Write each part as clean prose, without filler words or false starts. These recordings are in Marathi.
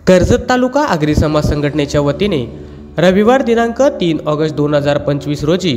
कर्जत तालुका आगरी समाज संघटनेच्या वतीने रविवार दिनांक 3 ऑगस्ट 2025 रोजी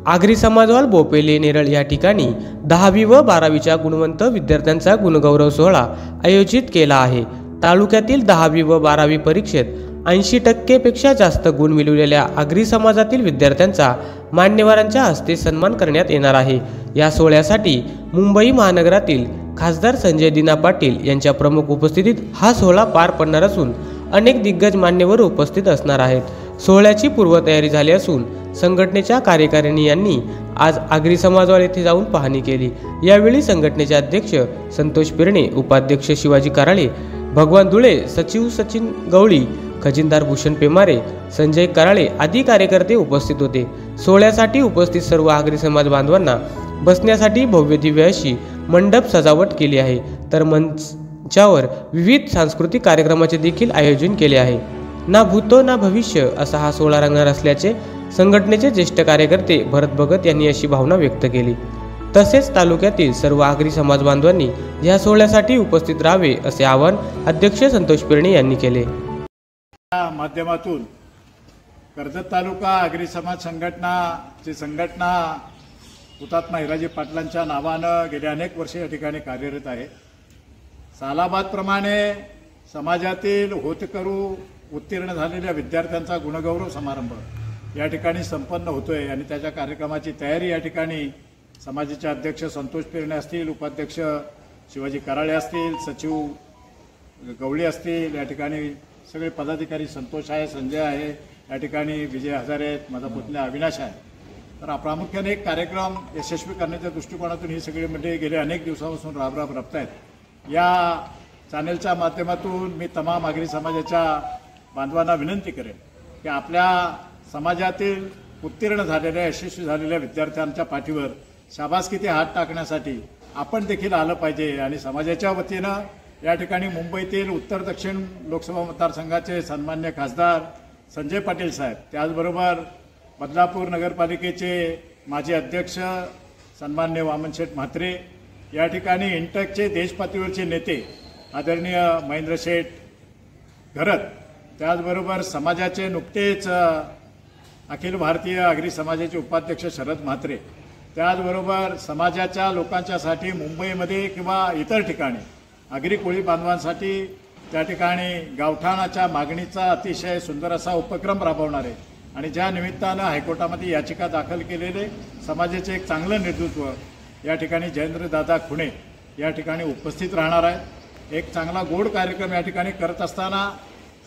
आगरी समाजवाल बोपेले नेरळ या ठिकाणी 10वी व 12वीच्या गुणवंत विद्यार्थ्यांचा गुणगौरव सोहळा आयोजित केला आहे। तालुक्यातील 10वी व 12वी परीक्षेत 80% पेक्षा जास्त गुण मिळवलेल्या आगरी समाजातील विद्यार्थ्यांचा मान्यवरांच्या हस्ते सन्मान करण्यात येणार आहे। या सोहळ्यासाठी मुंबई महानगरातील खासदार संजय दिना पाटील यांच्या प्रमुख उपस्थितीत हा सोहळा पार पडणार असून अनेक दिग्गज मान्यवर उपस्थित असणार आहेत। सोहळ्याची पूर्वतयारी झाली असून संघटनेच्या कार्यकारिणी यांनी आज आगरी समाजवाल येथे जाऊन पाहणी केली। यावेळी संघटनेचे अध्यक्ष संतोष पिरणे, उपाध्यक्ष शिवाजी कराळे, भगवान धुळे, सचिव सचिन गवळी, खजिनदार भूषण पेमारे, संजय कराळे आदी कार्यकर्ते उपस्थित होते। सोहळ्यासाठी उपस्थित सर्व आगरी समाज बांधवांना बसण्यासाठी भव्य दिव्य अशी मंडप सजावट केली आहे, तर मंचावर विविध सांस्कृतिक कार्यक्रमाचे देखील आयोजन केले आहे। ना भूतो ना भविष्य असा हा सोहळा रंगणार असल्याचे संघटनेचे ज्येष्ठ कार्यकर्ते भरत भगत यांनी अशी भावना व्यक्त केली। तसेच तालुक्यातील सर्व आगरी समाज बांधवांनी या सोहळ्यासाठी उपस्थित राहावे असे आवाहन अध्यक्ष संतोष पिरणे यांनी केले। माध्यमातून कर्जत तालुका आगरी समाज संघटना हुतात्मा हिराजी पाटलांच्या नावानं गेली अनेक वर्षे या ठिकाणी कार्यरत आहे। सालाबादप्रमाणे समाजातील होतकरू उत्तीर्ण झालेल्या विद्यार्थ्यांचा गुणगौरव समारंभ या ठिकाणी संपन्न होतोय आणि त्याच्या कार्यक्रमाची तयारी या ठिकाणी समाजाचे अध्यक्ष संतोष पिरणे असतील, उपाध्यक्ष शिवाजी कराळे असतील, सचिव गवळी असतील, या ठिकाणी सगळे पदाधिकारी, संतोष आहे, संजय आहे, या ठिकाणी विजय हजारे आहेत, माझा पुतण्या अविनाश आहे। तर प्रामुख्याने एक कार्यक्रम यशस्वी करण्याच्या दृष्टिकोनातून ही सगळी मंडळी गेले अनेक दिवसापासून राबराब रपतायत। या चॅनलच्या माध्यमातून मी तमाम आगरी समाजाच्या बांधवांना विनंती करेन की आपल्या समाजातील उत्तीर्ण झालेल्या यशस्वी झालेल्या विद्यार्थ्यांच्या पाठीवर शाबासकीचे हात टाकण्यासाठी आपण देखील आलं पाहिजे आणि समाजाच्या वतीनं या ठिकाणी मुंबईतील उत्तर दक्षिण लोकसभा मतदारसंघाचे सन्मान्य खासदार संजय पाटील साहेब, त्याचबरोबर बदलापूर नगरपालिकेचे माजी अध्यक्ष सन्मान्य वामनशेठ म्हात्रे, या ठिकाणी इंटकचे देशपातळीवरचे नेते आदरणीय महेंद्र शेठ घरत, त्याचबरोबर समाजाचे नुकतेच अखिल भारतीय आगरी समाजाचे उपाध्यक्ष शरद म्हात्रे, त्याचबरोबर समाजाच्या लोकांच्यासाठी मुंबईमध्ये किंवा इतर ठिकाणी आगरी कोळी बांधवांसाठी त्या ठिकाणी गावठाणाच्या मागणीचा अतिशय सुंदर असा उपक्रम राबवणारे आणि ज्या निमित्तानं हायकोर्टामध्ये याचिका दाखल केलेले समाजाचे एक चांगलं नेतृत्व या ठिकाणी जयेंद्रदादा खुणे या ठिकाणी उपस्थित राहणार आहेत। एक चांगला गोड कार्यक्रम या ठिकाणी करत असताना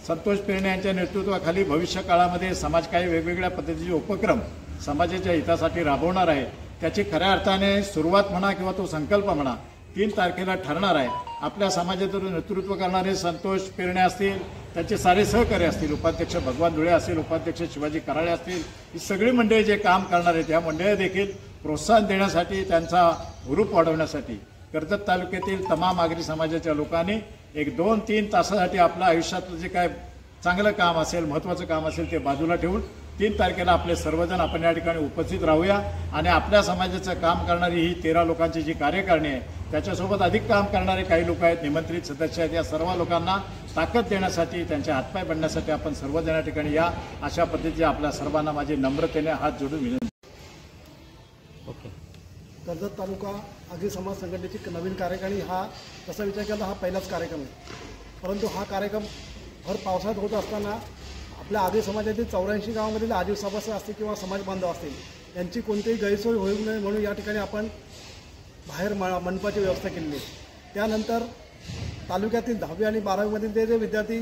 संतोष पिरणे यांच्या नेतृत्वाखाली भविष्य काळामध्ये समाज काही वेगवेगळ्या पद्धतीचे उपक्रम समाजाच्या हितासाठी राबवणार आहे। त्याची खऱ्या अर्थाने सुरुवात म्हणा किंवा तो संकल्प म्हणा 3 तारखेला ठरणार आहे। आपल्या समाजाचं नेतृत्व करणारे संतोष पिरणे असतील, त्याचे सारे सहकारी असतील, उपाध्यक्ष भगवान धुळे असतील, उपाध्यक्ष शिवाजी कराळे असतील, ही सगळी मंडळी जे काम करणार आहेत या मंडळी देखील प्रोत्साहन देण्यासाठी, त्यांचा हुरूप वाढवण्यासाठी कर्जत तालुक्यातील तमाम आगरी समाजाच्या लोकांनी एक 2-3 तासासाठी आपल्या आयुष्यातलं जे काय चांगलं काम असेल, महत्त्वाचं काम असेल ते बाजूला ठेवून 3 तारखेला आपले सर्वजण आपण या ठिकाणी उपस्थित राहूया आणि आपल्या समाजाचं काम करणारी ही 13 लोकांची जी कार्यकारिणी आहे त्याच्यासोबत अधिक काम करणारे काही लोक आहेत, निमंत्रित सदस्य आहेत, या सर्व लोकांना ताकद देण्यासाठी, त्यांचे हातपाय बनण्यासाठी आपण सर्वजण या ठिकाणी या अशा पद्धतीचे आपल्या सर्वांना माझी नम्रतेने हात जोडून विनंती। कर्जत तालुका आगरी समाज संघटनेची नवीन कार्यकारिणी हा तसा विचार केला हा पहिलाच कार्यक्रम आहे, परंतु हा कार्यक्रम भर पावसाळ्यात होत असताना आपल्या आगरी समाजातील 84 गावांमधील आदिवासी सभासद असतील किंवा समाज बांधव असतील यांची कोणतीही गैरसोय होऊ नये म्हणून या ठिकाणी आपण बाहेर मंडपाची व्यवस्था केलेली आहे। त्यानंतर तालुक्यातील 10वी आणि 12वीमधील जे विद्यार्थी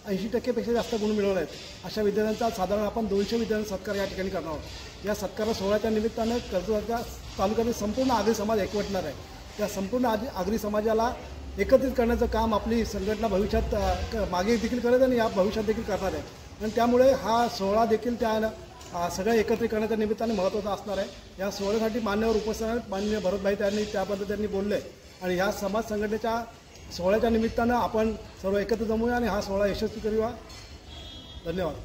80% पेक्षा जास्त गुण मिळवले आहेत अशा विद्यार्थ्यांचा साधारण आपण 200 विद्यार्थ्यांचा सत्कार या ठिकाणी करणार आहोत। या सत्कार सोहळ्याच्या निमित्तानं कर्जत तालुक्यातील संपूर्ण आगरी समाज एकवटणार आहे। त्या संपूर्ण आगरी समाजाला एकत्रित करण्याचं काम आपली संघटना भविष्यात मागे देखील करेल आणि या भविष्यात देखील करणार आहे आणि त्यामुळे हा सोहळा देखील त्या सगळ्या एकत्रित करण्याच्या निमित्ताने महत्त्वाचा असणार आहे। या सोहळ्यासाठी मान्यवर उपस्थित आहेत, माननीय भरतभाई त्यांनी त्या पद्धतीने बोलले आणि ह्या समाज संघटनेच्या सोहळ्याच्या निमित्तानं आपण सर्व एकत्र जमूया आणि हा सोहळा यशस्वी करूया। धन्यवाद।